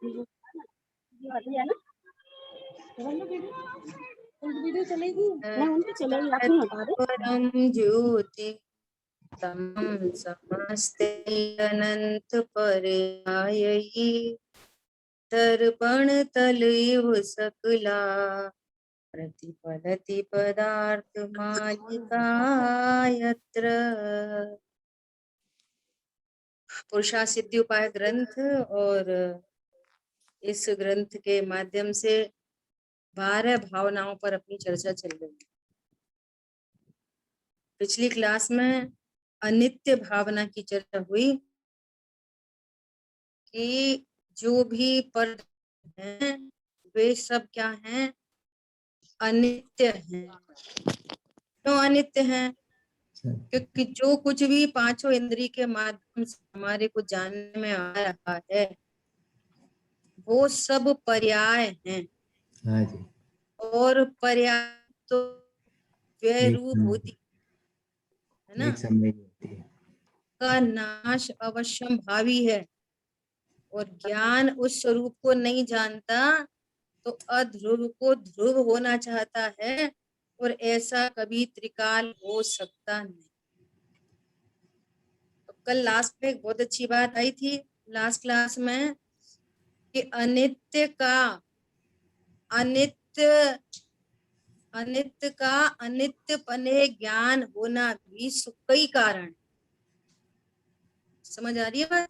अभी है ना, वीडियो चलेगी नहीं, उनकी चलेगी, आप नहीं हटा रहे। परम ज्योति तमं समस्ते अनंत पर्यायी दर्पण तल इव सकला प्रतिफलति पदार्थ मालिका यत्र। पुरुषा सिद्धि उपाय ग्रंथ, और इस ग्रंथ के माध्यम से 12 भावनाओं पर अपनी चर्चा चल रही है। पिछली क्लास में अनित्य भावना की चर्चा हुई कि जो भी पद हैं वे सब क्या हैं, अनित्य हैं। क्यों अनित्य हैं? क्योंकि जो कुछ भी पांचों इंद्रिय के माध्यम से हमारे को जानने में आ रहा है वो सब पर्याय हैं। हाँ जी। और पर्याय तो व्यय रूप होती है ना, एक समय होती है, का नाश अवश्यम भावी है। और ज्ञान उस स्वरूप को नहीं जानता तो अध्रुव को ध्रुव होना चाहता है, और ऐसा कभी त्रिकाल हो सकता नहीं। तो कल लास्ट में एक बहुत अच्छी बात आई थी लास्ट क्लास में कि अनित्य का अनित्य पने ज्ञान होना भी सुख का ही कारण। समझ आ रही है बात?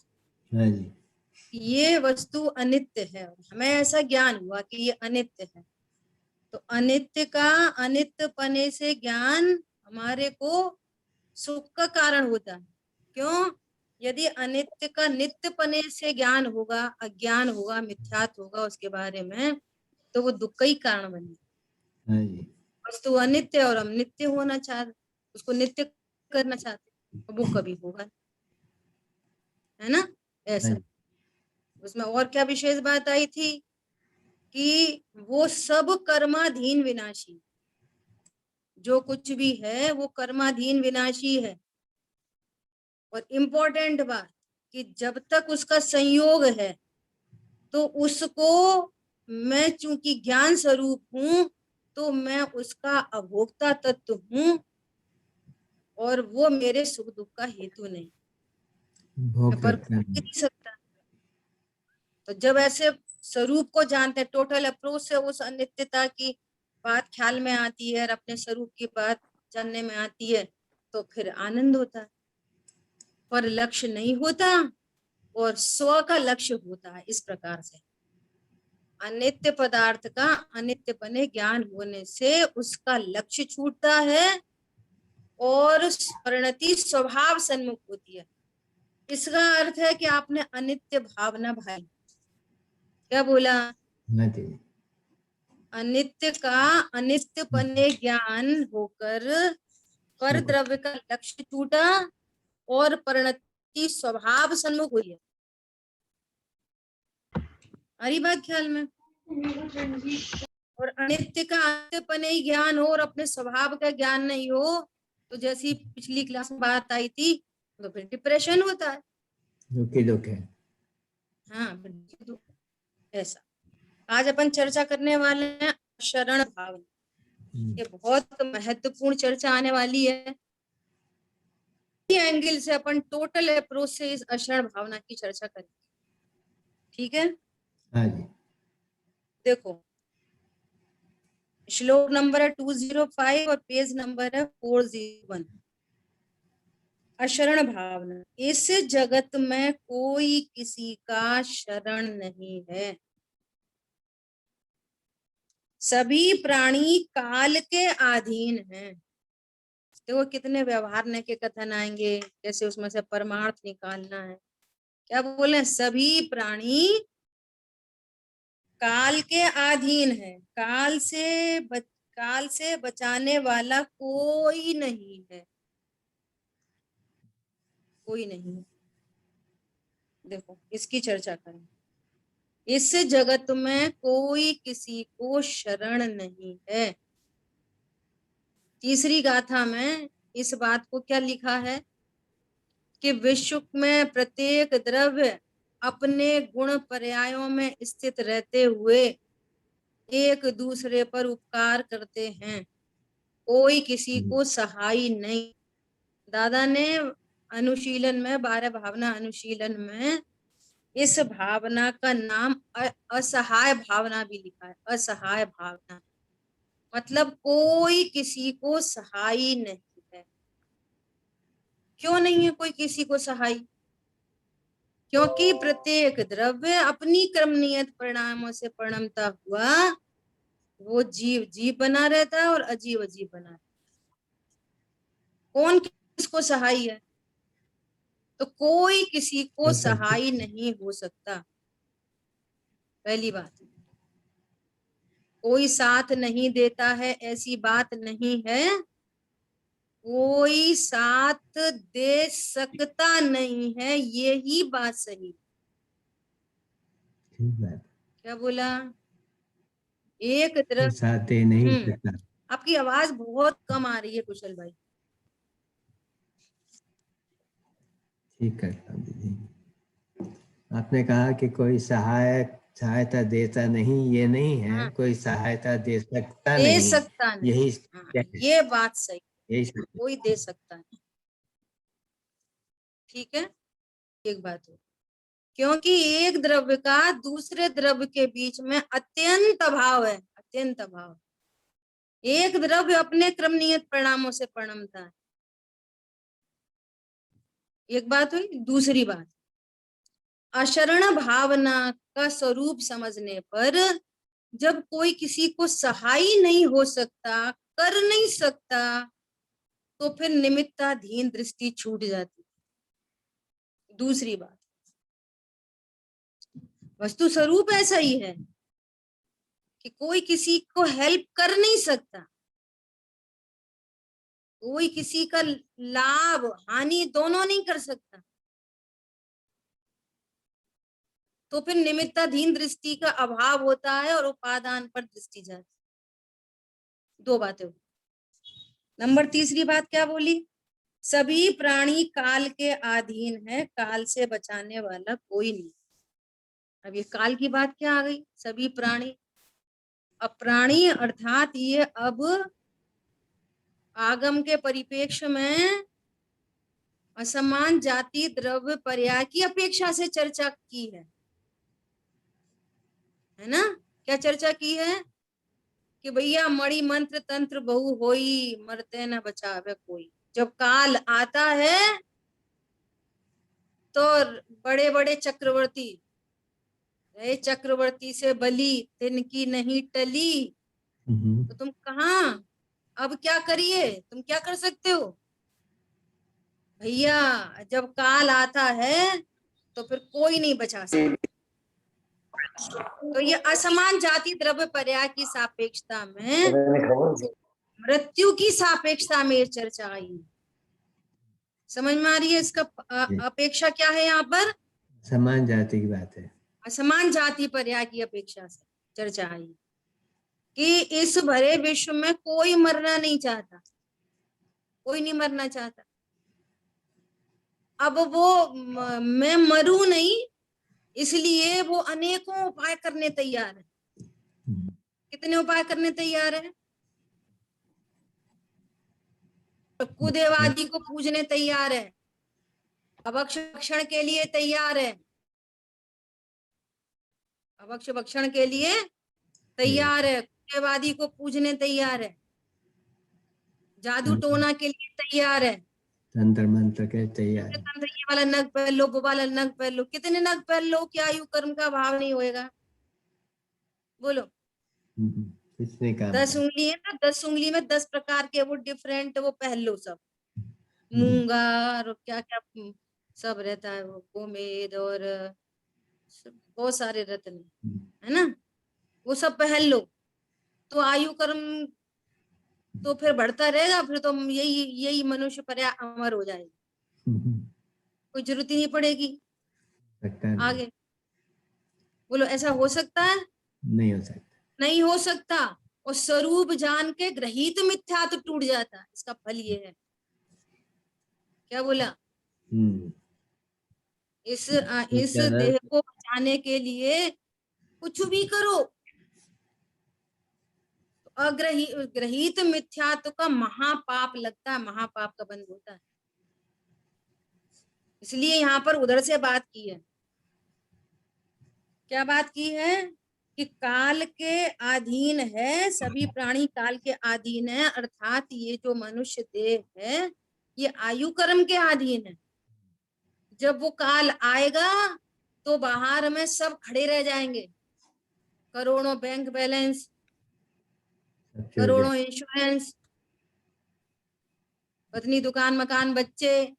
हाँ जी। ये वस्तु अनित्य है, हमें ऐसा ज्ञान हुआ कि ये अनित्य है, तो अनित्य का अनित्य पने से ज्ञान हमारे को सुख का कारण होता है। क्यों? यदि अनित्य का नित्य पने से ज्ञान होगा, अज्ञान होगा, मिथ्यात्व होगा उसके बारे में, तो वो दुख का ही कारण बनेगा। हाँ जी। वस्तु अनित्य और हम नित्य होना चाहते, उसको नित्य करना चाहते, तो वो कभी होगा, है ना? ऐसा। उसमें और क्या विशेष बात आई थी कि वो सब कर्माधीन विनाशी, जो कुछ भी है वो कर्माधीन विनाशी है। और इम्पोर्टेंट बात कि जब तक उसका संयोग है तो उसको, मैं चूंकि ज्ञान स्वरूप हूं तो मैं उसका अभोक्ता तत्व हूं, और वो मेरे सुख दुख का हेतु नहीं, भोग पर करता नहीं सकता। तो जब ऐसे स्वरूप को जानते हैं, टोटल अप्रोच से उस अनित्यता की बात ख्याल में आती है और अपने स्वरूप की बात जानने में आती है, तो फिर आनंद होता है। पर लक्ष्य नहीं होता और स्व का लक्ष्य होता है। इस प्रकार से अनित्य पदार्थ का अनित्य बने ज्ञान होने से उसका लक्ष्य छूटता है और परिणति स्वभाव सन्मुख होती है। इसका अर्थ है कि आपने अनित्य भावना भाई, क्या बोला? अनित्य का अनित्य पने ज्ञान होकर पर द्रव्य का लक्ष्य टूटा और परिणति स्वभाव सन्मुख हुई है। हरी बात ख्याल में? और अनित्य का अनित्यपने ही ज्ञान हो और अपने स्वभाव का ज्ञान नहीं हो, तो जैसी पिछली क्लास में बात आई थी, तो फिर डिप्रेशन होता है। दुख है। हाँ, दुख। ऐसा आज अपन चर्चा करने वाले हैं शरण भावना। ये बहुत महत्वपूर्ण चर्चा आने वाली है। एंगल से अपन टोटल अप्रोच से इस अशरण भावना की चर्चा करेंगे। ठीक है? हाँ जी। देखो, श्लोक नंबर है 205 और पेज नंबर है 401। अशरण भावना। इस जगत में कोई किसी का शरण नहीं है, सभी प्राणी काल के अधीन हैं। देखो कितने व्यवहार के कथन आएंगे, कैसे उसमें से परमार्थ निकालना है। क्या बोले? सभी प्राणी काल के अधीन है, काल से बचाने वाला कोई नहीं है, कोई नहीं। देखो इसकी चर्चा करें। इस जगत में कोई किसी को शरण नहीं है। तीसरी गाथा में इस बात को क्या लिखा है कि विश्व में प्रत्येक द्रव्य अपने गुण पर्यायों में स्थित रहते हुए एक दूसरे पर उपकार करते हैं, कोई किसी को सहाय नहीं। दादा ने अनुशीलन में 12 भावना अनुशीलन में इस भावना का नाम असहाय भावना भी लिखा है। असहाय भावना मतलब कोई किसी को सहाय नहीं है। क्यों नहीं है कोई किसी को सहाय? क्योंकि प्रत्येक द्रव्य अपनी क्रम नियत परिणामों से परिणमता हुआ वो जीव जीव बना रहता है और अजीव अजीव बना रहता है। कौन किसको सहाय है? तो कोई किसी को सहाय नहीं हो सकता। पहली बात, कोई साथ नहीं देता है ऐसी बात नहीं है, कोई साथ दे सकता नहीं है, यही बात सही। ठीक बात। क्या बोला? एक तरफ साथ दे नहीं सकता। आपकी आवाज बहुत कम आ रही है कुशल भाई। ठीक करता हूँ दीदी। आपने कहा कि कोई सहायता देता नहीं, ये नहीं है। हाँ, कोई सहायता दे सकता दे नहीं, सकता नहीं। यही हाँ, ये बात सही। यही कोई दे सकता नहीं। ठीक है, एक बात हो, क्योंकि एक द्रव्य का दूसरे द्रव्य के बीच में अत्यंत अभाव है। अत्यंत अभाव। एक द्रव्य अपने क्रम नियत परिणामों से परिणमता है। एक बात हुई। दूसरी बात, अशरण भावना का स्वरूप समझने पर जब कोई किसी को सहाय नहीं हो सकता, कर नहीं सकता, तो फिर निमित्ताधीन दृष्टि छूट जाती। दूसरी बात, वस्तु स्वरूप ऐसा ही है कि कोई किसी को हेल्प कर नहीं सकता, कोई किसी का लाभ हानि दोनों नहीं कर सकता, तो फिर निमित्ताधीन दृष्टि का अभाव होता है और उपादान पर दृष्टि जाती। दो बातें। नंबर तीसरी बात क्या बोली? सभी प्राणी काल के अधीन है, काल से बचाने वाला कोई नहीं। अब ये काल की बात क्या आ गई? सभी प्राणी। अब प्राणी अर्थात ये अब आगम के परिप्रेक्ष्य में असमान जाति द्रव्य पर्याय की अपेक्षा से चर्चा की है ना? क्या चर्चा की है? कि भैया मणि मंत्र तंत्र बहु होई, मरते न बचावे कोई। जब काल आता है तो बड़े बड़े चक्रवर्ती, चक्रवर्ती से बली तिनकी नहीं टली, तो तुम कहाँ? अब क्या करिए? तुम क्या कर सकते हो भैया? जब काल आता है तो फिर कोई नहीं बचा सकता। तो ये असमान जाति द्रव्य पर्याय की सापेक्षता में मृत्यु की सापेक्षता में ये चर्चा आई। समझ में आ रही है? इसका अपेक्षा क्या है यहाँ पर? समान जाति की बात है। असमान जाति पर्याय की अपेक्षा से चर्चा आई कि इस भरे विश्व में कोई मरना नहीं चाहता, कोई नहीं मरना चाहता। अब वो मैं मरूं नहीं, इसलिए वो अनेकों उपाय करने तैयार है। कितने उपाय करने तैयार है? कुदेवादी को पूजने तैयार है, अभक्ष भक्षण के लिए तैयार है, अभक्ष भक्षण के लिए तैयार है, कुदेवादी को पूजने तैयार है, जादू टोना के लिए तैयार है, तंत्र मंत्र के तैयार है। ये वाला नग पहन लो, वो वाला नग पहन लो। कितने नग पहन लो कि आयु कर्म का भाव नहीं होएगा? बोलो। किसने काम? 10 उंगली है ना, 10 उंगली में 10 प्रकार के वो डिफरेंट वो पहन लो सब। मूंगा और क्या क्या सब रहता है, वो गोमेद और बहुत सारे रत्न है ना, वो सब पहन लो तो आयु कर्म तो फिर बढ़ता रहेगा। फिर तो यही यही मनुष्य पर्याय अमर हो जाएगा, कोई जरूरत ही नहीं पड़ेगी आगे। बोलो, ऐसा हो सकता है? नहीं हो सकता। नहीं हो सकता। और स्वरूप जान के ग्रहित मिथ्या तो टूट जाता है। इसका फल ये है। क्या बोला? इस चरण देह को बचाने के लिए कुछ भी करो। तो ग्रहित मिथ्यात्व का महापाप लगता है, महापाप का बंध होता है। इसलिए यहाँ पर उधर से बात की है। क्या बात की है कि काल के अधीन है, सभी प्राणी काल के अधीन है, अर्थात ये जो मनुष्य देह है ये आयु कर्म के अधीन है। जब वो काल आएगा तो बाहर में सब खड़े रह जाएंगे, करोड़ों बैंक बैलेंस, करोड़ों इंश्योरेंस, पत्नी, दुकान, मकान, बच्चे,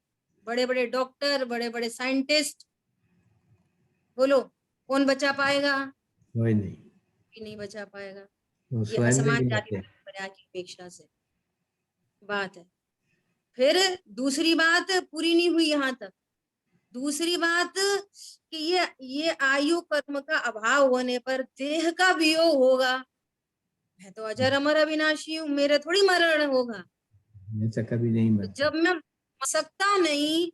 बड़े बड़े डॉक्टर, बड़े बड़े साइंटिस्ट। बोलो कौन बचा पाएगा? कोई नहीं बचा पाएगा। वो ये स्वयं भी असमान नहीं जाति बचे। परंपरा की अपेक्षा से बात है। फिर दूसरी बात पूरी नहीं हुई यहाँ तक। दूसरी बात कि ये आयु कर्म का अभाव होने पर देह का वियोग होगा। मैं तो अजर अमर अविनाशी हूँ, मेरे थोड़ी मरण होगा। ऐसा कभी नहीं तो मरता। जब मैं मर सकता नहीं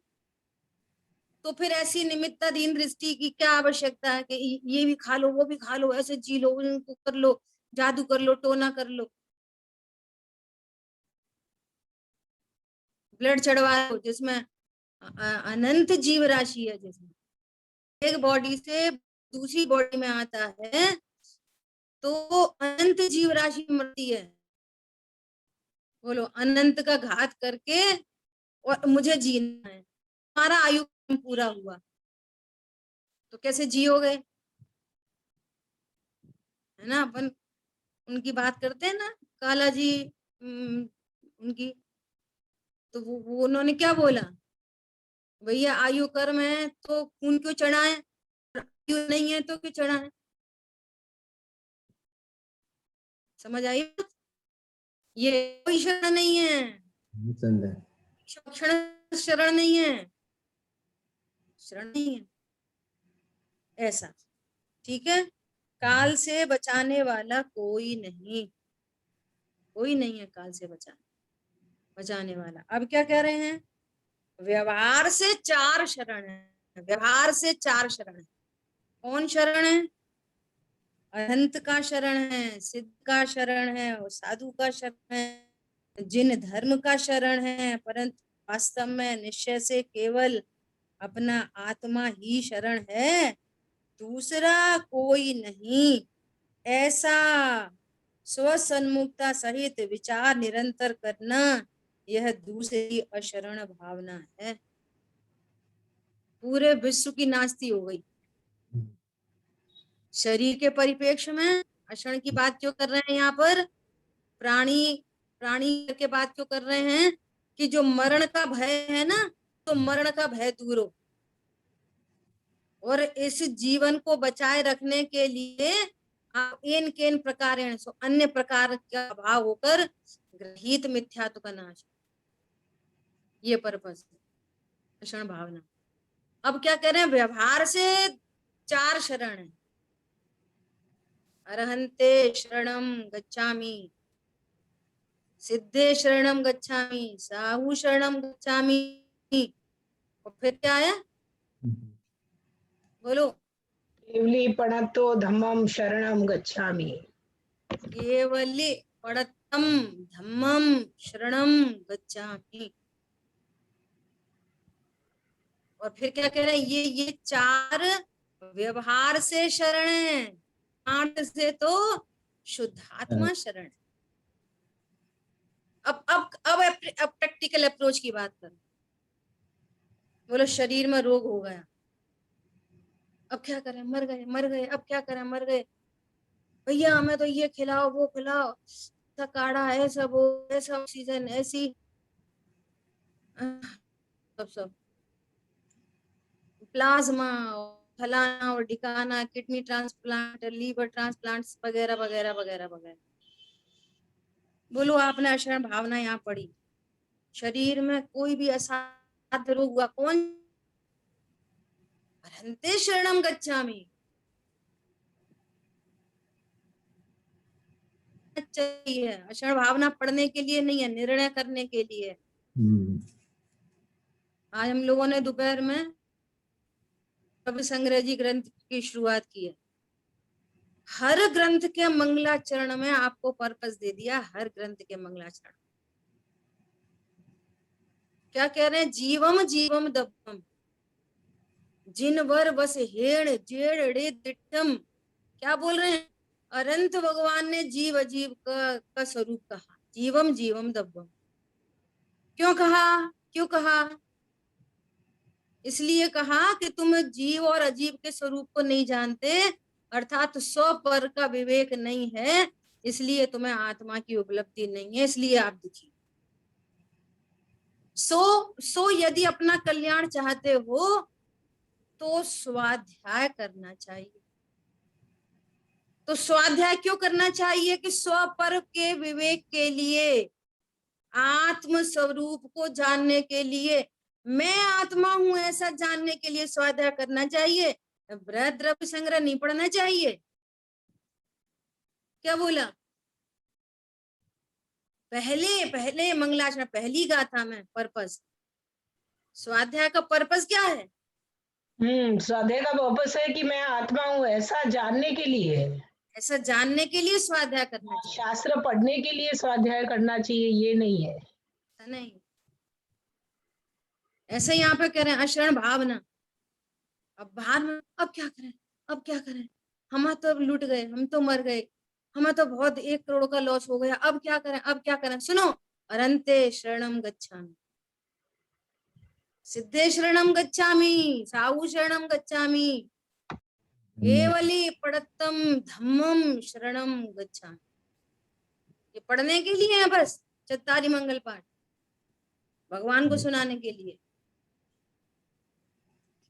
तो फिर ऐसी निमित्ताधीन दृष्टि की क्या आवश्यकता है कि ये भी खा लो, वो भी खा लो, ऐसे जी लो, उनको कर लो, जादू कर लो, टोना कर लो, ब्लड चढ़वा लो, जिसमें अनंत जीव राशि है, जिसमें एक बॉडी से दूसरी बॉडी में आता है तो अनंत जीव राशि मरती है। बोलो अनंत का घात करके और मुझे जीना है, हमारा आयु पूरा हुआ तो कैसे जियोगे? है ना। अपन उनकी बात करते हैं ना, काला जी, उनकी, तो वो उन्होंने क्या बोला, भैया आयु कर्म है तो खून क्यों चढ़ाएं, आयु नहीं है तो क्यों चढ़ाएं? समझ आई? ये कोई शरण नहीं है, शरण नहीं है, शरण नहीं है ऐसा। ठीक है, काल से बचाने वाला कोई नहीं, कोई नहीं है काल से बचाने वाला। अब क्या कह रहे हैं, व्यवहार से 4 शरण है, व्यवहार से 4 शरण है। कौन शरण है? अनंत का शरण है, सिद्ध का शरण है, और साधु का शरण है, जिन धर्म का शरण है, परंतु वास्तव में निश्चय से केवल अपना आत्मा ही शरण है, दूसरा कोई नहीं। ऐसा स्वसन्मुखता सहित विचार निरंतर करना, यह दूसरी अशरण भावना है। पूरे विश्व की नास्ती हो गई। शरीर के परिप्रेक्ष्य में अशरण की बात क्यों कर रहे हैं यहाँ पर? प्राणी के बात क्यों कर रहे हैं कि जो मरण का भय है ना, तो मरण का भय दूर हो, और इस जीवन को बचाए रखने के लिए आप इन केन प्रकार अन्य प्रकार का अभाव होकर ग्रहित मिथ्यात्व का नाश, ये पर्पस अशरण भावना। अब क्या कह रहे हैं, व्यवहार से 4 शरण है। अरहंते शरणम गच्छामि, सिद्धे शरणम गच्छामि, साहु शरणम गच्छामि, और फिर क्या है, बोलो, केवली पणतो धम्मम शरणम गच्छामि। केवली पड़तम धम्मम शरणम गच्छामि। और फिर क्या कह रहे हैं, ये 4 व्यवहार से शरण है, 8 से तो शुद्धात्मा शरण। अब प्रैक्टिकल अप्रोच की बात करो। बोलो शरीर में रोग हो गया, अब क्या करें, मर गए, अब क्या करें, मर गए, भैया हमें तो ये खिलाओ, वो खिलाओ, काढ़ा ऐसा, वो ऐसा, ऑक्सीजन ऐसी, सब प्लाज्मा, फलाना और ढिकाना, किडनी ट्रांसप्लांट, लीवर ट्रांसप्लांट वगैरह वगैरह वगैरह वगैरह। बोलो आपने अशरण भावना यहाँ पड़ी, शरीर में कोई भी असाध्य रोग हुआ, कौन? अरहंते शरणम गच्छामि। चाहिए अशरण भावना पढ़ने के लिए नहीं है, निर्णय करने के लिए। आज हम लोगों ने दोपहर में कवि संग्रह जी ग्रंथ की शुरुआत की है। हर ग्रंथ के मंगलाचरण में आपको पर्पस दे दिया, हर ग्रंथ के मंगलाचरण। क्या कह रहे हैं? जीवम जीवम दब्बम जिनवर बस हेड़ जेड़ दिट्टम। क्या बोल रहे हैं? अनंत भगवान ने जीव अजीव का स्वरूप कहा, जीवम जीवम दब्बम। क्यों कहा? क्यों कहा? इसलिए कहा कि तुम जीव और अजीव के स्वरूप को नहीं जानते, अर्थात स्व पर का विवेक नहीं है, इसलिए तुम्हें आत्मा की उपलब्धि नहीं है, इसलिए आप दुखी। सो यदि अपना कल्याण चाहते हो तो स्वाध्याय करना चाहिए। तो स्वाध्याय क्यों करना चाहिए? कि स्व पर के विवेक के लिए, आत्म स्वरूप को जानने के लिए, मैं आत्मा हूं ऐसा जानने के लिए स्वाध्याय करना चाहिए। बृहद द्रव्य संग्रह नहीं पढ़ना चाहिए। क्या बोला? पहले मंगलाचरण, पहली गाथा में पर्पस, स्वाध्याय का पर्पस क्या है? स्वाध्याय का पर्पस है कि मैं आत्मा हूँ ऐसा जानने के लिए है। ऐसा जानने के लिए स्वाध्याय करना चाहिए, शास्त्र पढ़ने के लिए स्वाध्याय करना चाहिए, ये नहीं है। ऐसा नहीं। ऐसे यहाँ पे कह रहे हैं अशरण भावना। अब बाहर में अब क्या करें, अब क्या करें, हम तो लूट गए, हम तो मर गए, हमें तो बहुत 1 करोड़ का लॉस हो गया, अब क्या करें, अब क्या करें? सुनो, अरंते शरणम गच्छामि, सिद्धे शरणम गच्छामि, साहू शरणम गच्छामि, केवली पड़तम धम्मम शरणम गच्छामि। ये पढ़ने के लिए है बस, चत्तारी मंगल पाठ भगवान को सुनाने के लिए,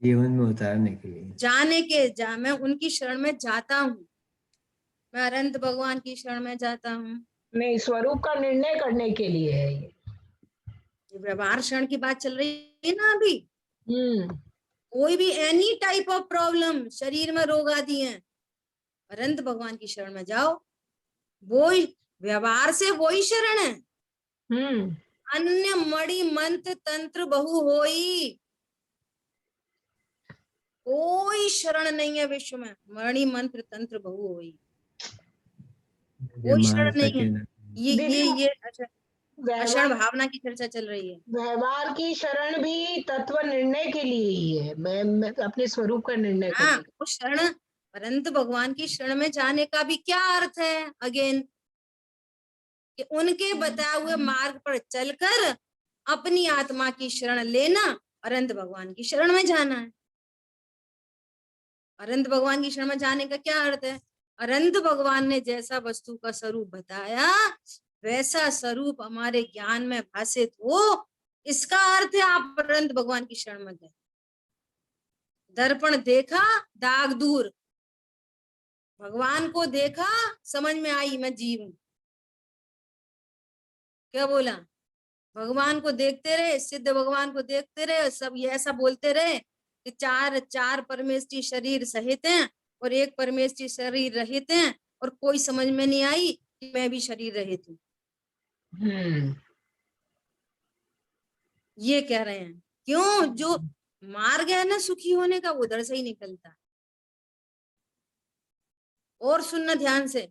जीवन में उतारने के लिए। मैं उनकी शरण में जाता हूँ, मैं अनंत भगवान की शरण में जाता हूँ। नहीं, स्वरूप का निर्णय करने के लिए है ये। व्यवहार शरण की बात चल रही है ना अभी। कोई भी एनी टाइप ऑफ प्रॉब्लम, शरीर में रोग आदि हैं, अनंत भगवान की शरण में जाओ, वो व्यवहार से वही शरण है। अन्य मणि मंत्र तंत्र बहु होई, कोई शरण नहीं है विश्व में, मणि मंत्र तंत्र बहु होई, कोई शरण नहीं है। ये अशरण भावना की चर्चा चल रही है। व्यवहार की शरण भी तत्व निर्णय के लिए ही है, मैं अपने स्वरूप का निर्णय करने। वो शरण, अनंत भगवान की शरण में जाने का भी क्या अर्थ है? अगेन, कि उनके बताए हुए मार्ग पर चलकर अपनी आत्मा की शरण लेना, अनंत भगवान की शरण में जाना है। अनंत भगवान की शरण में जाने का क्या अर्थ है? अनंत भगवान ने जैसा वस्तु का स्वरूप बताया वैसा स्वरूप हमारे ज्ञान में भाषित हो, इसका अर्थ है आप अनंत भगवान की शरण में गए। दर्पण देखा, दाग दूर, भगवान को देखा, समझ में आई मैं जीव हूं। क्या बोला? भगवान को देखते रहे, सिद्ध भगवान को देखते रहे, सब ये ऐसा बोलते रहे कि चार परमेष्ठी शरीर सहित हैं और एक परमेष्ठी शरीर रहित हैं, और कोई समझ में नहीं आई कि मैं भी शरीर रहित हूँ। ये कह रहे हैं। क्यों? जो मार्ग है ना सुखी होने का, उधर से ही निकलता है। और सुनना ध्यान से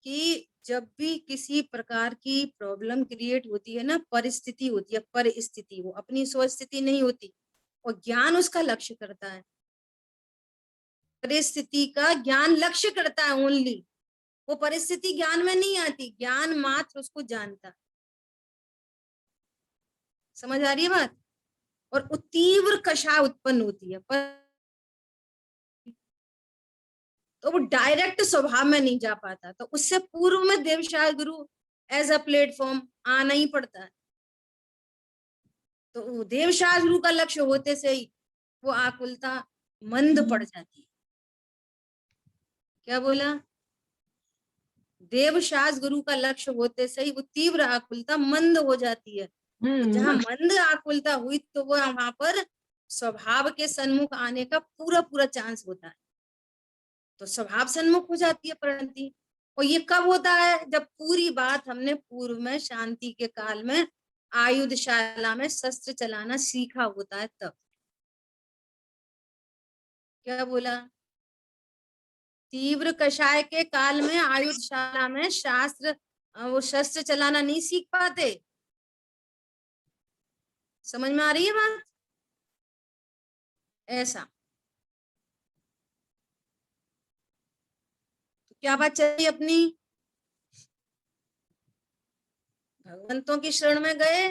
कि जब भी किसी प्रकार की प्रॉब्लम क्रिएट होती है ना, परिस्थिति होती है, परिस्थिति, वो अपनी स्वस्थिति नहीं होती, और ज्ञान उसका लक्ष्य करता है। परिस्थिति का ज्ञान लक्ष्य करता है ओनली, वो परिस्थिति ज्ञान में नहीं आती, ज्ञान मात्र उसको जानता है। समझ आ रही है बात? और तीव्र कषाय उत्पन्न होती है, तो वो डायरेक्ट स्वभाव में नहीं जा पाता, तो उससे पूर्व में देवशाह गुरु एज अ प्लेटफॉर्म आना ही पड़ता है। तो देवशाह गुरु का लक्ष्य होते से ही वो आकुलता मंद पड़ जाती है। क्या बोला? देवशाह गुरु का लक्ष्य होते से ही वो तीव्र आकुलता मंद हो जाती है। तो जहां मंद आकुलता हुई तो वो वहां पर स्वभाव के सन्मुख आने का पूरा चांस होता है, तो स्वभाव सन्मुख हो जाती है प्रणति। और ये कब होता है? जब पूरी बात हमने पूर्व में शांति के काल में आयुधशाला में शस्त्र चलाना सीखा होता है, तब। क्या बोला? तीव्र कषाय के काल में आयुधशाला में वो शस्त्र चलाना नहीं सीख पाते। समझ में आ रही है बात? ऐसा तो क्या बात चली अपनी? भगवंतों की शरण में गए,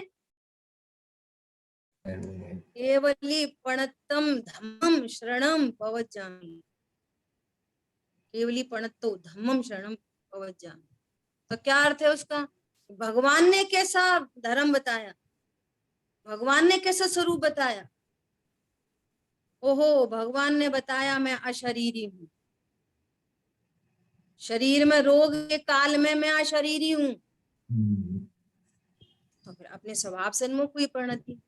केवली पणत्तम धम्मम शरणम पवज्जामि, केवली पणत्तो धम्मम शरणम पवज्जामि। तो क्या अर्थ है उसका? भगवान ने कैसा धर्म बताया, भगवान ने कैसा स्वरूप बताया? ओहो, भगवान ने बताया मैं अशरीरी हूं, शरीर में रोग के काल में मैं अशरीरी हूं। तो फिर अपने स्वभाव से उन्मुख हुई परिणति।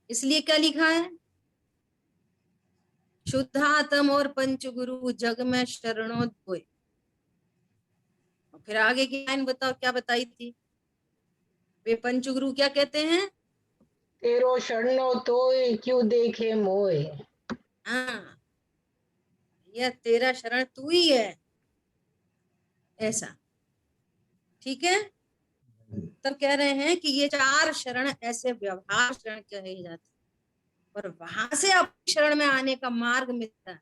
इसलिए क्या लिखा है? शुद्धात्म और पंचगुरु जग में शरणोद्भय। फिर आगे की लाइन बताओ क्या बताई थी? वे पंचगुरु क्या कहते हैं? तेरो शरणो तोय क्यों देखे मोय। हाँ, यह तेरा शरण तू ही है, ऐसा। ठीक है, तब कह रहे हैं कि ये 4 शरण ऐसे व्यवहार शरण कहे जाते हैं, और वहां से अपनी शरण में आने का मार्ग मिलता है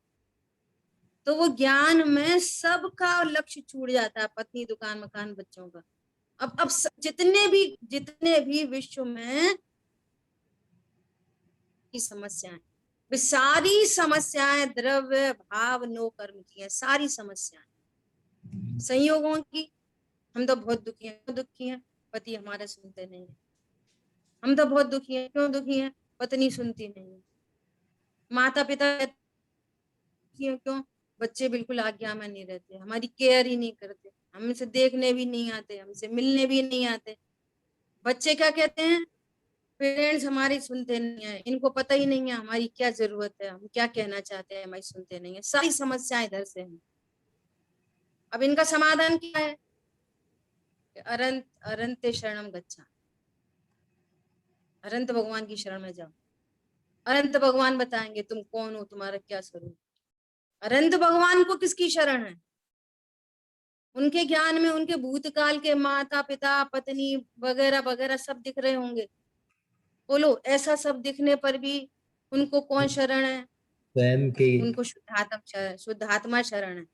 तो वो ज्ञान में सबका लक्ष्य छूट जाता है, पत्नी दुकान मकान बच्चों का। अब जितने भी विश्व में की समस्याएं, वे सारी समस्याएं द्रव्य भाव नो कर्म की है, सारी समस्याएं संयोगों की। हम तो बहुत दुखी हैं, पति हमारे सुनते नहीं है। हम तो बहुत दुखी हैं, क्यों दुखी हैं? पत्नी सुनती नहीं है। माता पिता क्यों? बच्चे बिल्कुल आज्ञा में नहीं रहते, हमारी केयर ही नहीं करते, हमसे देखने भी नहीं आते, हमसे मिलने भी नहीं आते। बच्चे क्या कहते हैं? पेरेंट्स हमारी सुनते नहीं है, इनको पता ही नहीं है हमारी क्या जरूरत है, हम क्या कहना चाहते हैं, हमारी सुनते नहीं है। सारी समस्याएं इधर से हैं। अब इनका समाधान क्या है? अरंत अरंते शरणम गच्छा, अरंत भगवान की शरण में जाओ। अनंत भगवान बताएंगे तुम कौन हो, तुम्हारा क्या स्वरूप। अनंत भगवान को किसकी शरण है? उनके ज्ञान में उनके भूतकाल के माता पिता पत्नी वगैरह वगैरह सब दिख रहे होंगे। बोलो, ऐसा सब दिखने पर भी उनको कौन शरण है? स्वयं की। उनको शुद्धात्मा शरण है।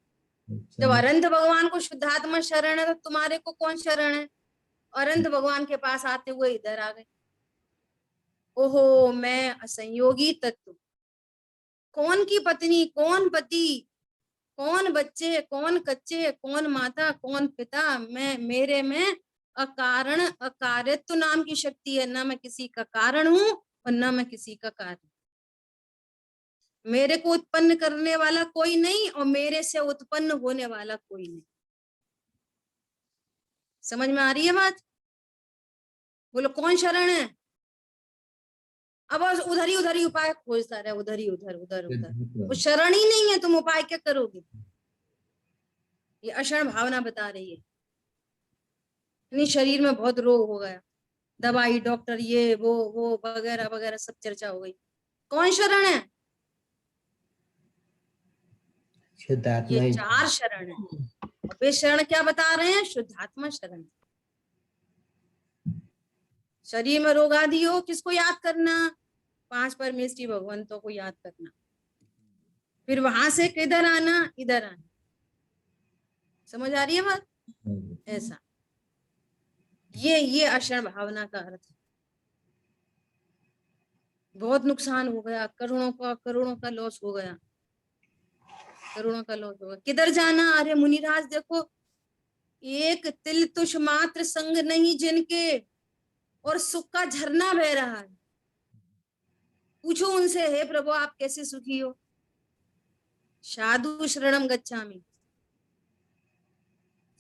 जब अनंत भगवान को शुद्धात्मा शरण है तो तुम्हारे को कौन शरण है? अनंत भगवान के पास आते हुए इधर आ गए। ओहो, मैं असंयोगी तत्व, कौन की पत्नी, कौन पति, कौन बच्चे, कौन कच्चे, कौन माता, कौन पिता, मेरे में अकारण अकार्यत्व नाम की शक्ति है। ना मैं किसी का कारण हूं और ना मैं किसी का कार्य। मेरे को उत्पन्न करने वाला कोई नहीं और मेरे से उत्पन्न होने वाला कोई नहीं। समझ में आ रही है बात? बोलो कौन शरण है? अब उधर ही उपाय खोजता रहे, उधर ही उधर उधर उधर। वो शरण ही नहीं है, तुम उपाय क्या करोगे? ये अशरण भावना बता रही है। इतनी शरीर में बहुत रोग हो गया, दवाई डॉक्टर ये वो वगैरह वगैरह सब चर्चा हो गई। कौन शरण है? ये 4 शरण है। और वे शरण क्या बता रहे हैं? शुद्धात्मा शरण। शरीर में रोग आदि हो, किसको याद करना? 5 परमेष्ठी भगवंतों को याद करना। फिर वहां से किधर आना? इधर आना। समझ आ रही है बात? ऐसा ये अशरण भावना का अर्थ है। बहुत नुकसान हो गया, करोड़ों का लॉस हो गया, करोड़ों का लॉस हो गया। किधर जाना? अरे मुनिराज देखो, एक तिल तुष मात्र संग नहीं जिनके, और सुख का झरना बह रहा है। पूछो उनसे, हे प्रभु आप कैसे सुखी हो? साधु शरणम गच्छामि।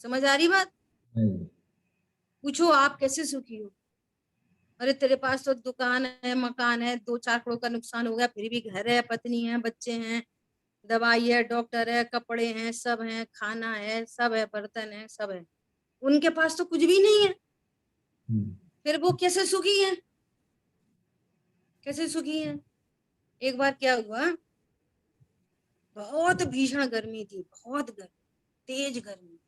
समझ आ रही बात? पूछो आप कैसे सुखी हो? अरे तेरे पास तो दुकान है, मकान है, 2-4 करोड़ का नुकसान हो गया, फिर भी घर है, पत्नी है, बच्चे हैं, दवाई है, डॉक्टर है, कपड़े हैं, सब है, खाना है, सब है, बर्तन है, सब है। उनके पास तो कुछ भी नहीं है, फिर वो कैसे सुखी है? कैसे सुखी है? एक बार क्या हुआ, बहुत भीषण गर्मी थी, बहुत गर्मी, तेज गर्मी।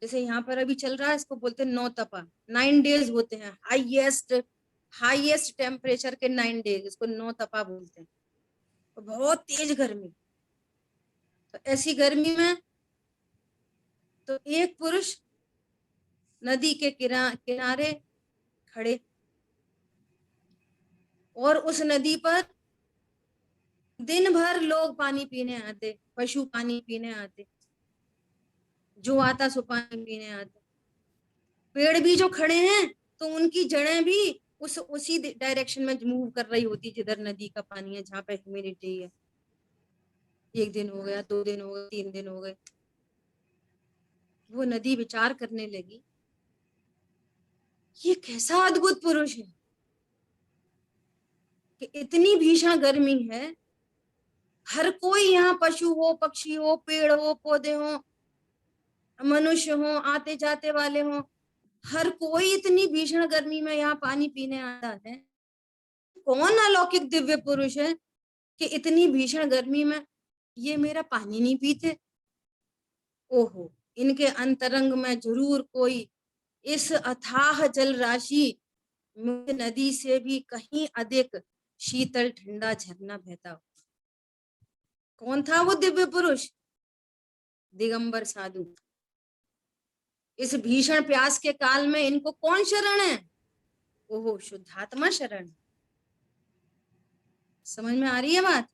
जैसे यहाँ पर अभी चल रहा है, इसको बोलते हैं 9 तपा, 9 डेज होते हैं, हाईएस्ट टेम्परेचर के 9 डेज, इसको 9 तपा बोलते हैं। तो बहुत तेज गर्मी। तो ऐसी गर्मी में तो एक पुरुष नदी के किनारे खड़े, और उस नदी पर दिन भर लोग पानी पीने आते, पशु पानी पीने आते, जो आता सो पानी पीने आता। पेड़ भी जो खड़े हैं तो उनकी जड़ें भी उसी डायरेक्शन में मूव कर रही होती जिधर नदी का पानी है, जहाँ पे ह्यूमिडिटी है। 1 दिन हो गया, 2 दिन हो गए, 3 दिन हो गए। वो नदी विचार करने लगी, ये कैसा अद्भुत पुरुष है कि इतनी भीषण गर्मी है, हर कोई यहाँ, पशु हो, पक्षी हो, पेड़ हो, पौधे हो, मनुष्य हो, आते जाते वाले हो, हर कोई इतनी भीषण गर्मी में यहाँ पानी पीने आता है। कौन अलौकिक दिव्य पुरुष है कि इतनी भीषण गर्मी में ये मेरा पानी नहीं पीते? ओहो, इनके अंतरंग में जरूर कोई इस अथाह जल राशि मुझे नदी से भी कहीं अधिक शीतल ठंडा झरना बहता हो। कौन था वो दिव्य पुरुष? दिगंबर साधु। इस भीषण प्यास के काल में इनको कौन शरण है? ओहो, शुद्धात्मा शरण। समझ में आ रही है बात?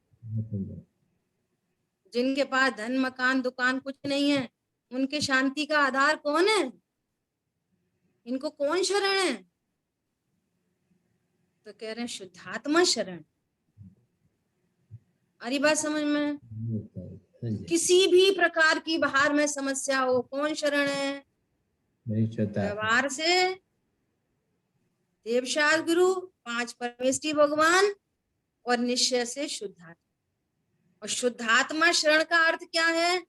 जिनके पास धन मकान दुकान कुछ नहीं है, उनके शांति का आधार कौन है? इनको कौन शरण है? तो कह रहे हैं शुद्धात्मा शरण। आ रही बात समझ में? किसी भी प्रकार की बाहर में समस्या हो, कौन शरण है? व्यवहार से देवशास्त्र गुरु, 5 परमेष्टि भगवान, और निश्चय से शुद्धात्मा। और शुद्धात्मा शरण का अर्थ क्या है?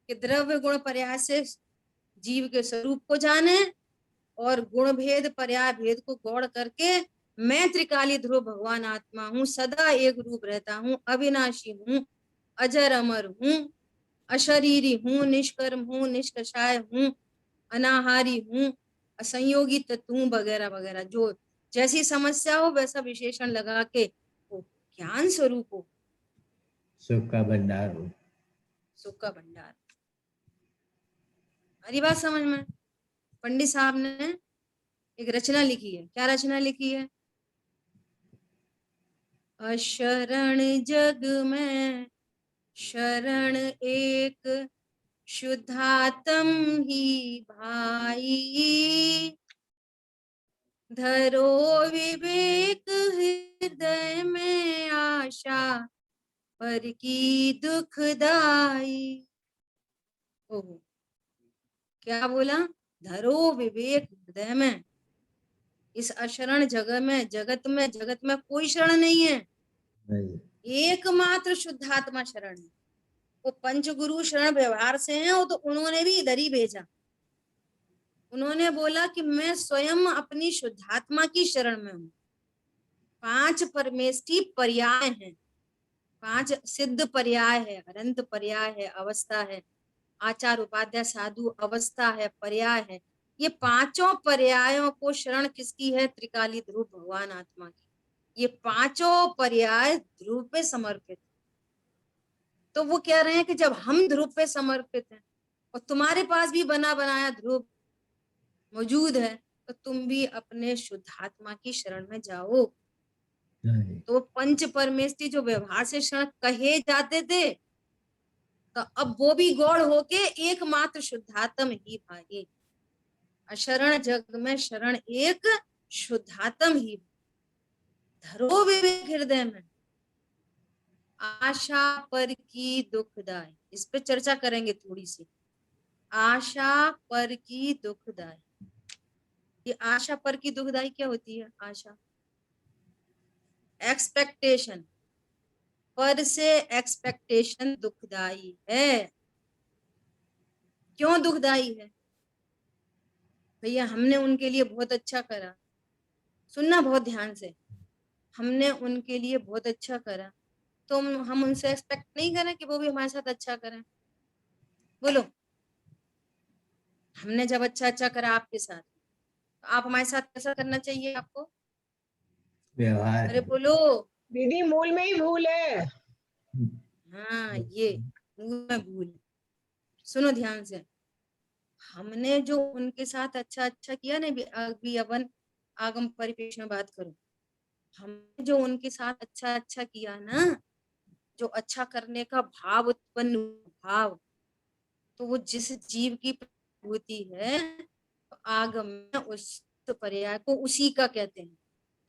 कि द्रव्य गुण पर्याय से जीव के स्वरूप को जाने, और गुण भेद पर्याय भेद को गौड़ करके मैं त्रिकाली ध्रुव भगवान आत्मा हूँ, सदा एक रूप रहता हूँ, अविनाशी हूँ, अजर अमर हूँ, अशरीरी हूँ, निष्कर्म हूँ, निष्कषाय हूँ, अनाहारी हूँ, असंयोगी तत्व हूँ, वगैरह वगैरह। जो जैसी समस्या हो वैसा विशेषण लगा के वो ज्ञान स्वरूप हो, सुख का भंडार हो, सुख का भंडार। हरी बात समझ में? पंडित साहब ने एक रचना लिखी है। क्या रचना लिखी है? अशरण जग में शरण एक, शुद्धात्म ही भाई, धरो विवेक हृदय में आशा, पर की दुखदाई। ओहो, क्या बोला? धरो विवेक हृदय में। इस अशरण जगत में कोई शरण नहीं है, एकमात्र शुद्धात्मा शरण है। वो पंचगुरु शरण व्यवहार से हैं, वो तो उन्होंने भी इधर ही भेजा। उन्होंने बोला कि मैं स्वयं अपनी शुद्धात्मा की शरण में हूँ। 5 परमेष्टि पर्याय हैं, 5 सिद्ध पर्याय है, अनंत पर्याय है, अवस्था है, आचार उपाध्याय साधु अवस्था है, पर्याय है। ये 5 पर्यायों को शरण किसकी है? त्रिकाली ध्रुव भगवान आत्मा की। ये 5 पर्याय ध्रुव पे समर्पित। तो वो कह रहे हैं कि जब हम ध्रुव पे समर्पित हैं और तुम्हारे पास भी बना बनाया ध्रुव मौजूद है, तो तुम भी अपने शुद्धात्मा की शरण में जाओ। तो 5 परमेष्टि जो व्यवहार से शरण कहे जाते थे, तो अब वो भी गौड़ होके एकमात्र शुद्धात्म ही भाई। अशरण जग में शरण एक, शुद्धात्म ही। धरो विवेक हृदय में, आशा पर की दुखदाई। इस पे चर्चा करेंगे थोड़ी सी। आशा पर की दुखदाई, ये आशा पर की दुखदाई क्या होती है? आशा एक्सपेक्टेशन, पर से एक्सपेक्टेशन दुखदाई है। क्यों दुखदाई है? भैया हमने उनके लिए बहुत अच्छा करा, सुनना बहुत ध्यान से, हमने उनके लिए बहुत अच्छा करा, तो हम उनसे एक्सपेक्ट नहीं करें कि वो भी हमारे साथ अच्छा करें? बोलो, हमने जब अच्छा करा आपके साथ, तो आप हमारे साथ कैसा करना चाहिए आपको? व्यवहार। अरे बोलो। दीदी मूल में ही भूल है। हाँ, ये मूल में भूल है। सुनो ध्यान से, हमने जो उनके साथ अच्छा किया ना, अभी अपन आगम परिपेक्ष में बात करूं, हमने जो उनके साथ अच्छा किया ना, जो अच्छा करने का भाव उत्पन्न हुआ, भाव, तो वो जिस जीव की होती है, तो आगम में उस पर्याय को उसी का कहते हैं।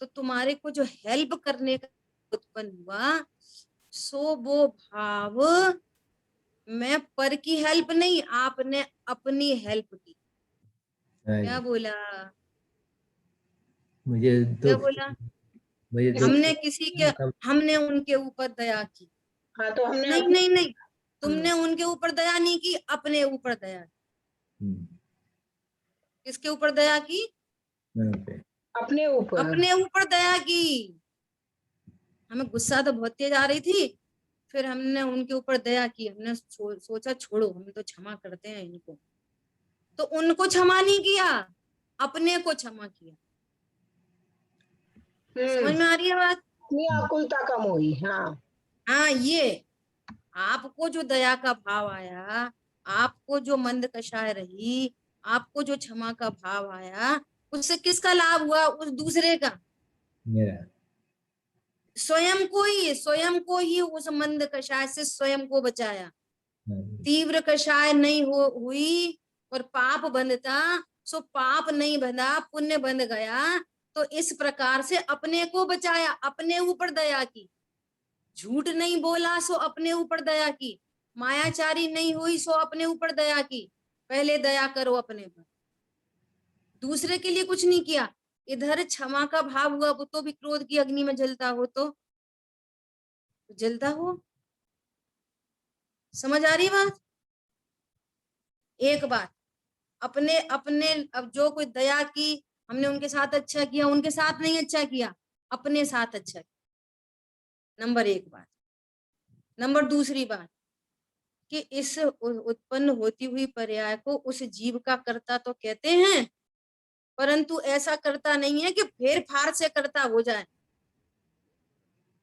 तो तुम्हारे को जो हेल्प करने का उत्पन्न हुआ, सो वो भाव मैं पर की हेल्प नहीं, आपने अपनी हेल्प की। क्या बोला? मुझे क्या दुख, बोला? मुझे दुख हमने किसी के, हमने उनके ऊपर दया की। हाँ तो हमने नहीं अपनी नहीं नहीं, तुमने उनके ऊपर दया नहीं की, अपने ऊपर दया की। किसके ऊपर दया की? अपने ऊपर। अपने ऊपर दया की। हमें गुस्सा तो बहुत तेज आ रही थी, फिर हमने उनके ऊपर दया की, हमने सोचा छोड़ो, हम तो क्षमा करते हैं इनको। तो उनको क्षमा नहीं किया, अपने को क्षमा किया। समझ में आ रही है बात? अपनी आकुलता कम हुई। हाँ हाँ, ये आपको जो दया का भाव आया, आपको जो मंद कषाय रही, आपको जो क्षमा का भाव आया, उससे किसका लाभ हुआ? उस दूसरे का, मेरा। स्वयं को ही उस मंद कषाय से स्वयं को बचाया। तीव्र कषाय नहीं हुई और पाप बंधता, सो पाप नहीं बंधा, पुण्य बंध गया। तो इस प्रकार से अपने को बचाया, अपने ऊपर दया की। झूठ नहीं बोला, सो अपने ऊपर दया की। मायाचारी नहीं हुई, सो अपने ऊपर दया की। पहले दया करो अपने पर, दूसरे के लिए कुछ नहीं किया। इधर क्षमा का भाव हुआ, वो तो भी क्रोध की अग्नि में जलता हो, तो जलता हो। समझ आ रही बात? एक बात, अपने अपने अब जो कोई दया की, हमने उनके साथ अच्छा किया, उनके साथ नहीं अच्छा किया, अपने साथ अच्छा किया। नंबर एक बात। नंबर दूसरी बात, कि इस उत्पन्न होती हुई पर्याय को उस जीव का कर्ता तो कहते हैं, परंतु ऐसा कर्ता नहीं है कि फेर फार से कर्ता हो जाए।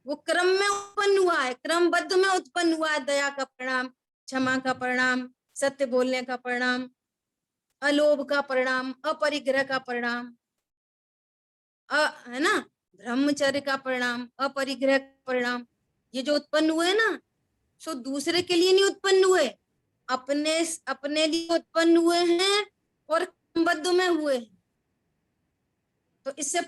वो क्रम में उत्पन्न हुआ है, क्रमबद्ध में उत्पन्न हुआ है। दया का परिणाम, क्षमा का परिणाम, सत्य बोलने का परिणाम, अलोभ का परिणाम, अपरिग्रह का परिणाम, है ना, ब्रह्मचर्य का परिणाम, अपरिग्रह का परिणाम। ये जो उत्पन्न हुए ना, सो दूसरे के लिए नहीं उत्पन्न हुए, अपने अपने लिए उत्पन्न हुए हैं और क्रमबद्ध में हुए हैं। तो इससे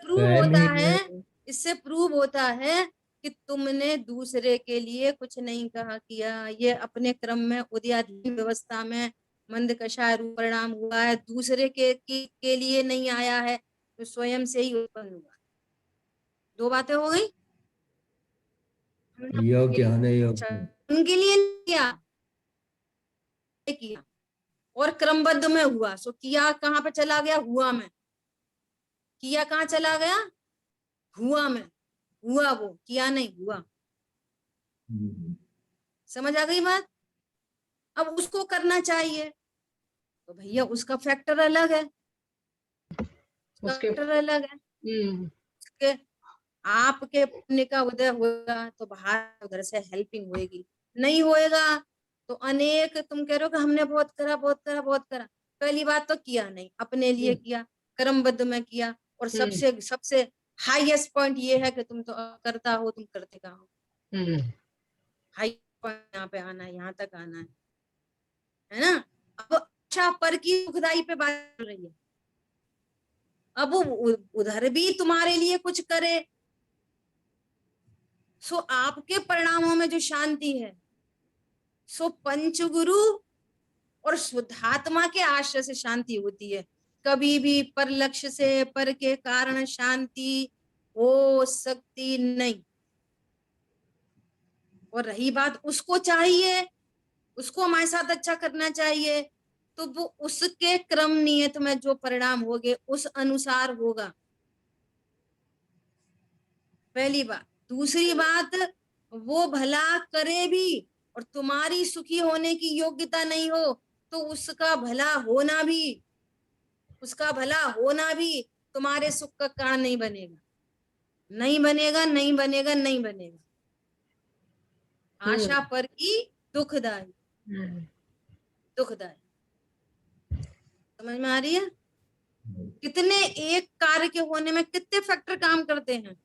प्रूव होता है कि तुमने दूसरे के लिए कुछ नहीं कहा किया। ये अपने क्रम में उदयाधीन व्यवस्था में मंद कषाय रूप परिणाम हुआ है, दूसरे के लिए नहीं आया है, तो स्वयं से ही उत्पन्न हुआ। दो बातें हो गई। योग्य होने योग्य। उनके लिए नहीं किया और क्रमबद्ध में हुआ, सो किया कहाँ पे चला गया? हुआ में। किया कहाँ चला गया? हुआ में। हुआ, वो किया नहीं, हुआ। समझ आ गई बात? अब उसको करना चाहिए, तो भैया उसका फैक्टर अलग है, उसके फैक्टर अलग है। आपके पुण्य का उदय होगा तो बाहर उधर से हेल्पिंग होएगी, नहीं होएगा तो अनेक, तुम कह रहे हो कि हमने बहुत करा बहुत करा बहुत करा। पहली बात तो किया नहीं, अपने लिए किया, क्रमबद्ध में किया, और सबसे सबसे हाईएस्ट पॉइंट ये है कि तुम तो करता हो, तुम करते कहाँ हो। हाई पॉइंट यहाँ पे आना है, यहाँ तक आना है ना। अब अच्छा पर की दुखदाई पे बात चल रही है, अब उधर भी तुम्हारे लिए कुछ करे, सो आपके परिणामों में जो शांति है, सो पंचगुरु और शुद्धात्मा के आश्रय से शांति होती है। कभी भी पर लक्ष्य से, पर के कारण शांति हो सकती नहीं। और रही बात, उसको चाहिए, उसको हमारे साथ अच्छा करना चाहिए, तो वो उसके क्रम नियत में जो परिणाम होंगे उस अनुसार होगा। पहली बात। दूसरी बात, वो भला करे भी और तुम्हारी सुखी होने की योग्यता नहीं हो तो उसका भला होना भी तुम्हारे सुख का कारण नहीं बनेगा, नहीं बनेगा, नहीं बनेगा, नहीं बनेगा। आशा पर की दुखदाई, दुखदाई। समझ में आ रही है? कितने एक कार्य के होने में कितने फैक्टर काम करते हैं,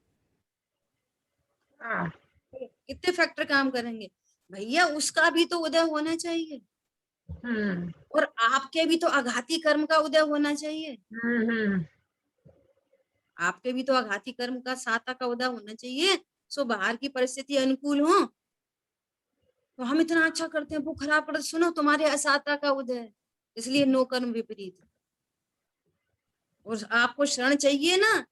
हाँ, कितने फैक्टर काम करेंगे भैया, उसका भी तो उदय होना चाहिए और आपके भी तो आघाती कर्म का उदय होना चाहिए, आपके भी तो आघाती कर्म का साता का उदय होना चाहिए। सो बाहर की परिस्थिति अनुकूल हो तो हम इतना अच्छा करते हैं, वो खराब करते, सुनो तुम्हारे असाता का उदय है, इसलिए नो कर्म विपरीत। और आपको शरण चाहिए ना,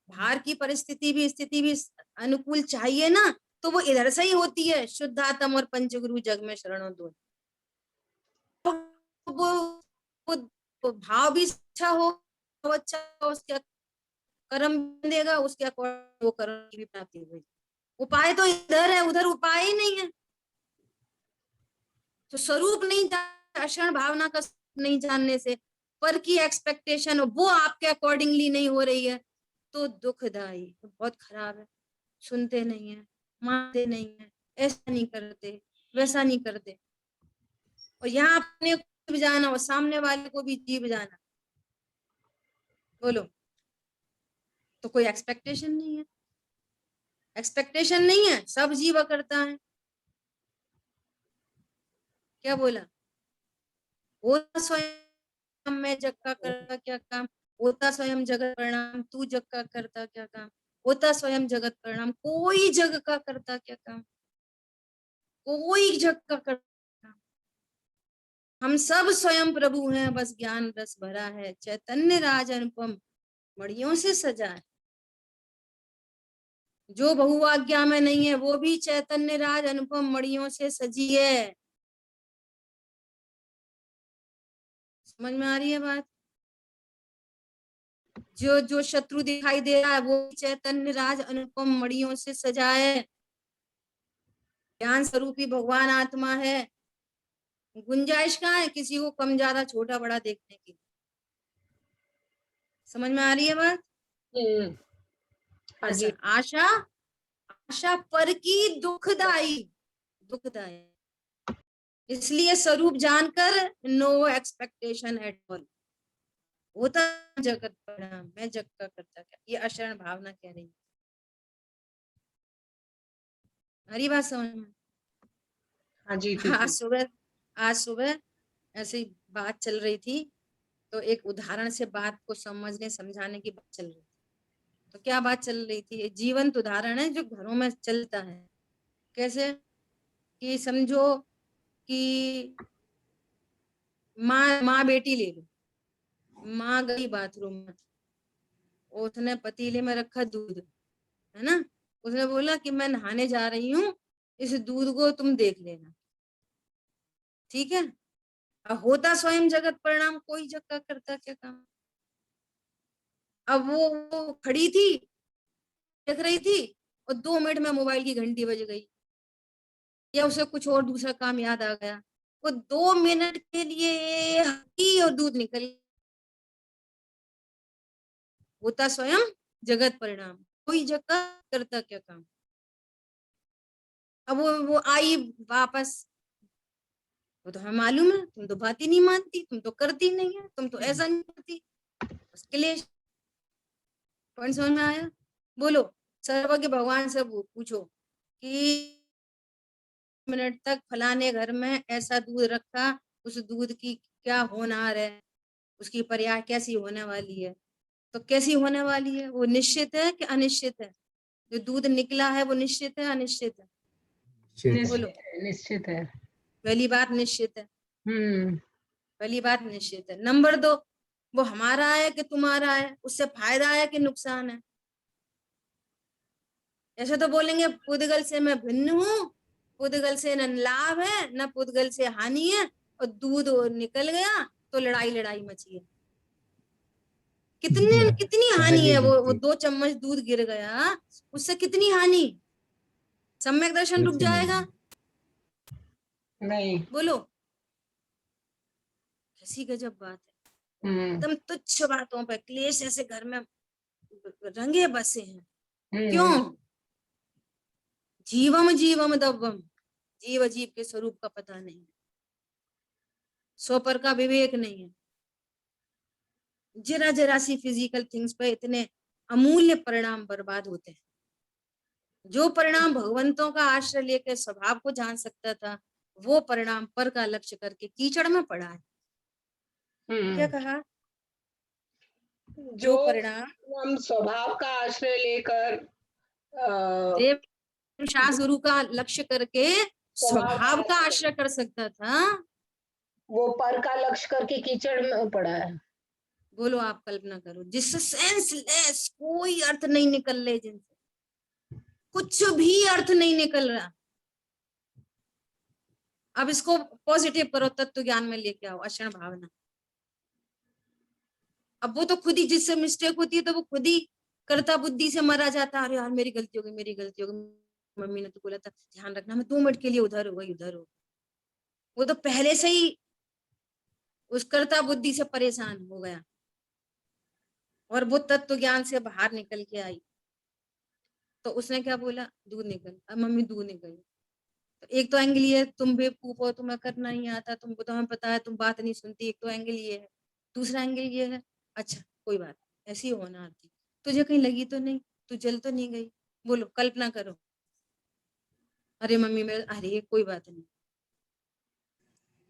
बाहर की परिस्थिति भी स्थिति भी अनुकूल चाहिए ना, तो वो इधर से ही होती है, शुद्धात्म और पंचगुरु जग में शरणों दो। वो भाव भी अच्छा हो, अच्छा हो, उसके कर्म देगा, उसके अकॉर्डिंग वो कर्म की भी प्राप्ति होगी। उपाय तो इधर है, उधर उपाय ही नहीं है। तो स्वरूप नहीं जान, अशरण भावना का नहीं जानने से पर की एक्सपेक्टेशन वो आपके अकॉर्डिंगली नहीं हो रही है तो दुखदाई, तो बहुत खराब है। सुनते नहीं है, मानते नहीं है, ऐसा नहीं करते, वैसा नहीं करते, और यहाँ अपने को भी जाना और सामने वाले को भी जीव जाना, बोलो तो कोई एक्सपेक्टेशन नहीं है, एक्सपेक्टेशन नहीं है, सब जीव करता है। क्या बोला? होता स्वयं मैं जग का करता क्या काम, होता स्वयं जगत परिणाम, तू जग का करता क्या काम, होता स्वयं जगत परिणाम, कोई जग का करता क्या काम, कोई जग का करता काम। हम सब स्वयं प्रभु हैं, बस ज्ञान रस भरा है, चैतन्य राज अनुपम मणियों से सजा है। जो बहुआज्ञा में नहीं है वो भी चैतन्य राज अनुपम मणियों से सजी है। समझ में आ रही है बात? जो जो शत्रु दिखाई दे रहा है वो चैतन्य राज अनुपम मणियों से सजा है। ज्ञान स्वरूपी भगवान आत्मा है, गुंजाइश कहाँ है किसी को कम ज्यादा छोटा बड़ा देखने की। समझ में आ रही है बात? ऐसा आशा, आशा पर की दुखदाई, दुखदाई। इसलिए स्वरूप जानकर नो एक्सपेक्टेशन एट ऑल, होता जगत परिणाम, मैं जग का करता क्या, ये अशरण भावना कह रही है। हरी बात समझ में? हाँ जी, आज सुबह ऐसे ही बात चल रही थी तो एक उदाहरण से बात को समझने समझाने की बात चल रही थी। तो क्या बात चल रही थी? जीवंत उदाहरण है जो घरों में चलता है। कैसे कि समझो कि माँ बेटी ले लो, माँ गई बाथरूम में, उसने पतीले में रखा दूध, है ना, उसने बोला कि मैं नहाने जा रही हूँ, इस दूध को तुम देख लेना, ठीक है। अब होता स्वयं जगत परिणाम, कोई जग का करता क्या काम। अब वो खड़ी थी, देख रही थी, और 2 मिनट में मोबाइल की घंटी बज गई या उसे कुछ और दूसरा काम याद आ गया, वो 2 मिनट के लिए हटी और दूध निकल। होता स्वयं जगत परिणाम, कोई जग का करता क्या काम। अब वो आई वापस, वो तो हमें मालूम है, तुम तो बात ही नहीं मानती, तुम तो करती नहीं है, तुम तो ऐसा नहीं करती, उसके लिए पॉइंट समझ में आया? बोलो, सर्वज्ञ भगवान से पूछो कि मिनट तक फलाने घर में ऐसा दूध रखा, उस दूध की क्या होनहार है, उसकी पर्याय कैसी होने वाली है। तो कैसी होने वाली है, वो निश्चित है कि अनिश्चित है? जो दूध निकला है वो निश्चित है अनिश्चित है? बोलो। निश्चित है। पहली बात निश्चित है, पहली बात निश्चित है। नंबर 2, वो हमारा है कि तुम्हारा है, उससे फायदा है कि नुकसान है। ऐसे तो बोलेंगे पुद्गल से मैं भिन्न हूँ, पुद्गल से न लाभ है न पुद्गल से हानि है, और दूध निकल गया तो लड़ाई लड़ाई मची है। कितनी हानि है, वो 2 चम्मच दूध गिर गया, उससे कितनी हानि। सम्यक दर्शन रुक कुछ नहीं। जाएगा? नहीं। बोलो, कैसी गजब बात है। एकदम तुच्छ बातों पे क्लेश ऐसे घर में रंगे बसे हैं। क्यों? जीवम जीवम दब्बम, जीव जीव के स्वरूप का पता नहीं है, स्वपर का विवेक नहीं है, जरा जरा सी फिजिकल थिंग्स पे इतने अमूल्य परिणाम बर्बाद होते हैं। जो परिणाम भगवंतों का आश्रय लेकर स्वभाव को जान सकता था, वो परिणाम पर का लक्ष्य करके कीचड़ में पड़ा है। क्या कहा? जो जो परिणाम हम स्वभाव का आश्रय लेकर देव शाह गुरु का लक्ष्य करके स्वभाव का आश्रय कर सकता था, वो पर का लक्ष्य करके कीचड़ में पड़ा है। बोलो, आप कल्पना करो, जिससे सेंसलेस कोई अर्थ नहीं निकल रहे, जिनसे कुछ भी अर्थ नहीं निकल रहा। अब इसको पॉजिटिव करो, तत्व ज्ञान में लेके आओ अक्षण भावना। अब वो तो खुद ही, जिससे मिस्टेक होती है तो वो खुद ही कर्ता बुद्धि से मरा जाता है। अरे यार मेरी गलती हो गई, मेरी गलती हो गई, मम्मी ने तो बोला था ध्यान रखना, मैं 2 मिनट के लिए उधर हो गई, उधर हो। वो तो पहले से ही उस कर्ता बुद्धि से परेशान हो गया और वो तत्व ज्ञान से बाहर निकल के आई। तो उसने क्या बोला? दूध निकल। अब मम्मी दूध निकल। तो एक तो एंगल ये है, तुम बेवकूफ हो, तुम्हें करना नहीं आता, तुमको तुम्हें पता है, तुम बात नहीं सुनती। एक तो एंगल ये है। दूसरा एंगल ये है, अच्छा कोई बात, ऐसी होना आती, तुझे कहीं लगी तो नहीं, तू जल तो नहीं गई? बोलो, कल्पना करो। अरे मम्मी मेरे, अरे कोई बात नहीं,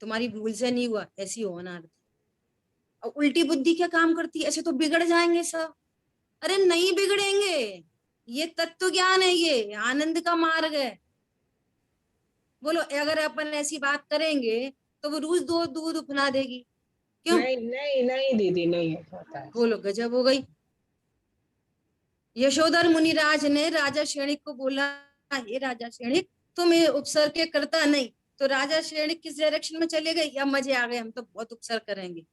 तुम्हारी भूल से नहीं हुआ, ऐसी होना आती। और उल्टी बुद्धि क्या काम करती है? ऐसे तो बिगड़ जाएंगे सब। अरे नहीं बिगड़ेंगे, ये तत्व ज्ञान है, ये आनंद का मार्ग है। बोलो, अगर अपन ऐसी बात करेंगे तो वो रोज दो दूध उपना देगी। क्यों? नहीं नहीं नहीं दीदी, नहीं होता है। बोलो, गजब हो गई। यशोधर मुनिराज ने राजा श्रेणिक को बोला, हे राजा श्रेणिक, तुम ये उपसर्ग के करता नहीं। तो राजा श्रेणिक किस डायरेक्शन में चले गए? या मजे आ गए, हम तो बहुत उपसर्ग करेंगे,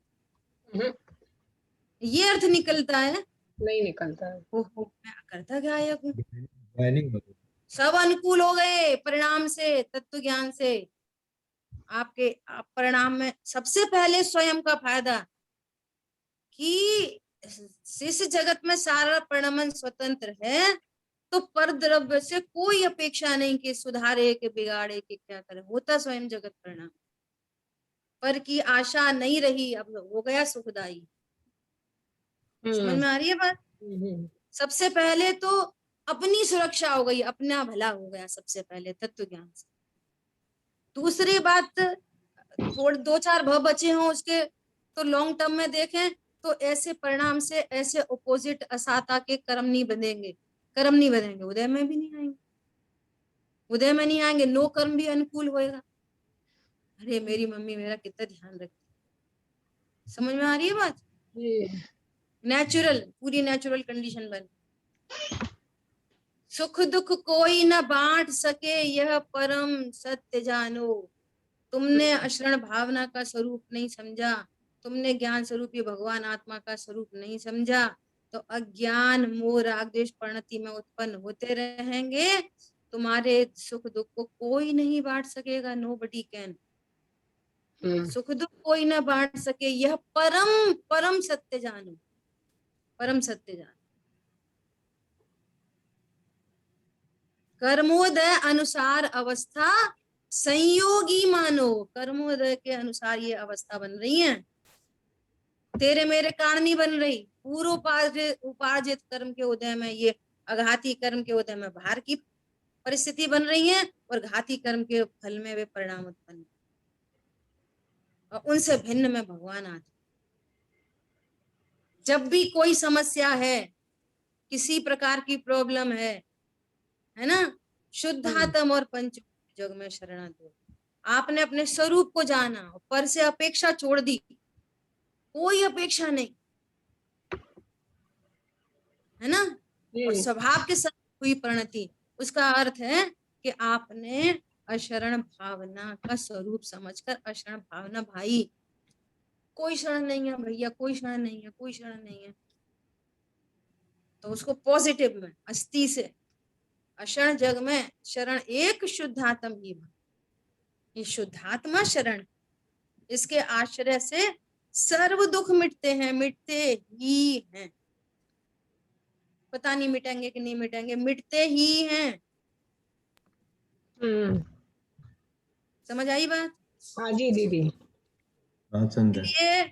ये अर्थ निकलता है। नहीं निकलता है। ओहो, मैं करता क्या है? ज्ञानी हो गए। सब अनुकूल हो गए परिणाम से, तत्व ज्ञान से। आपके परिणाम में सबसे पहले स्वयं का फायदा, कि इस जगत में सारा परिणाम स्वतंत्र है, तो पर द्रव्य से कोई अपेक्षा नहीं कि सुधारे के बिगाड़े के क्या करे, होता स्वयं जगत परिणाम। पर की आशा नहीं रही, अब हो गया सुखदाई। समझ में आ रही है बात? सबसे पहले तो अपनी सुरक्षा हो गई, अपना भला हो गया सबसे पहले तत्व ज्ञान से। दूसरी बात, थोड़े 2-4 भ बचे हों उसके, तो लॉन्ग टर्म में देखें तो ऐसे परिणाम से ऐसे अपोजिट असाता के कर्म नहीं बनेंगे, कर्म नहीं बनेंगे, उदय में भी नहीं आएंगे, उदय में नहीं आएंगे, नो कर्म भी अनुकूल होएगा। अरे मेरी मम्मी मेरा कितना ध्यान रखती। समझ में आ रही है बात? नेचुरल, पूरी नेचुरल कंडीशन बन। सुख दुख कोई न बांट सके, यह परम सत्य जानो। तुमने अशरण भावना का स्वरूप नहीं समझा, तुमने ज्ञान स्वरूपी भगवान आत्मा का स्वरूप नहीं समझा, तो अज्ञान मोह राग द्वेष परिणति में उत्पन्न होते रहेंगे। तुम्हारे सुख दुख को कोई नहीं बांट सकेगा, नोबडी कैन। सुख दुख कोई ना बांट सके, यह परम परम सत्य जानो, परम सत्य जानो। कर्मोदय अनुसार अवस्था संयोगी मानो। कर्मोदय के अनुसार ये अवस्था बन रही है, तेरे मेरे कारण नहीं बन रही। पूर्व उपार्जित कर्म के उदय में, ये अघाती कर्म के उदय में बाहर की परिस्थिति बन रही है, और घाती कर्म के फल में वे परिणाम उत्पन्न, और उनसे भिन्न में भगवान आते। जब भी कोई समस्या है, किसी प्रकार की प्रॉब्लम है ना, शुद्धात्म और पंच जग में शरण दो। आपने अपने स्वरूप को जाना, पर से अपेक्षा छोड़ दी, कोई अपेक्षा नहीं, है ना, और स्वभाव के साथ हुई परिणति। उसका अर्थ है कि आपने अशरण भावना का स्वरूप समझकर, अशरण भावना भाई, कोई शरण नहीं है भैया, कोई शरण नहीं है, कोई शरण नहीं है, तो उसको पॉजिटिव में, अस्थि से अशरण जग में शरण एक शुद्धात्म ही भव। ये शुद्धात्मा शरण, इसके आश्रय से सर्व दुख मिटते हैं, मिटते ही हैं। पता नहीं मिटेंगे कि नहीं मिटेंगे, मिटते ही हैं। समझ आई बात? हाँ जी दीदी। बहुत सुंदर। इसलिए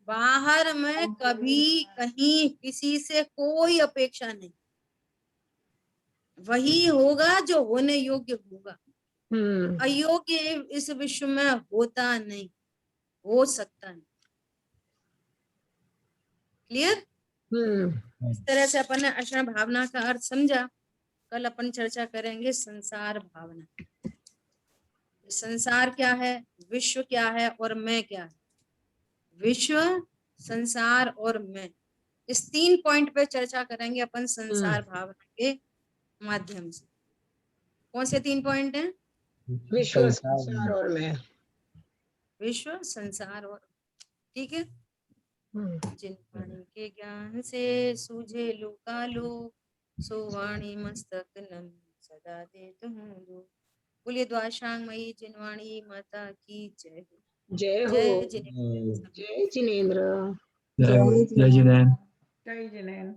बाहर में कभी कहीं किसी से कोई अपेक्षा नहीं, वही होगा जो होने योग्य होगा। अयोग्य इस विश्व में होता नहीं, हो सकता नहीं। क्लियर? इस तरह से अपन ने अशरण भावना का अर्थ समझा। कल अपन चर्चा करेंगे संसार भावना। संसार क्या है, विश्व क्या है और मैं क्या है। विश्व, संसार और मैं, इस 3 पॉइंट पे चर्चा करेंगे अपन संसार भावना के माध्यम से। कौन से 3 पॉइंट हैं? विश्व, संसार और मैं। विश्व, संसार और, ठीक है। जिन वाणी के ज्ञान से सूझे लोकालो, सो वाणी मस्तक नम सदा देत हूँ लो। बोलिए द्वाशांगमयी जिनवाणी माता की जय हो। जय हो। जय जिनेंद्र। जय जिनेंद्र। जय जिनेंद्र। जय जिनेंद्र।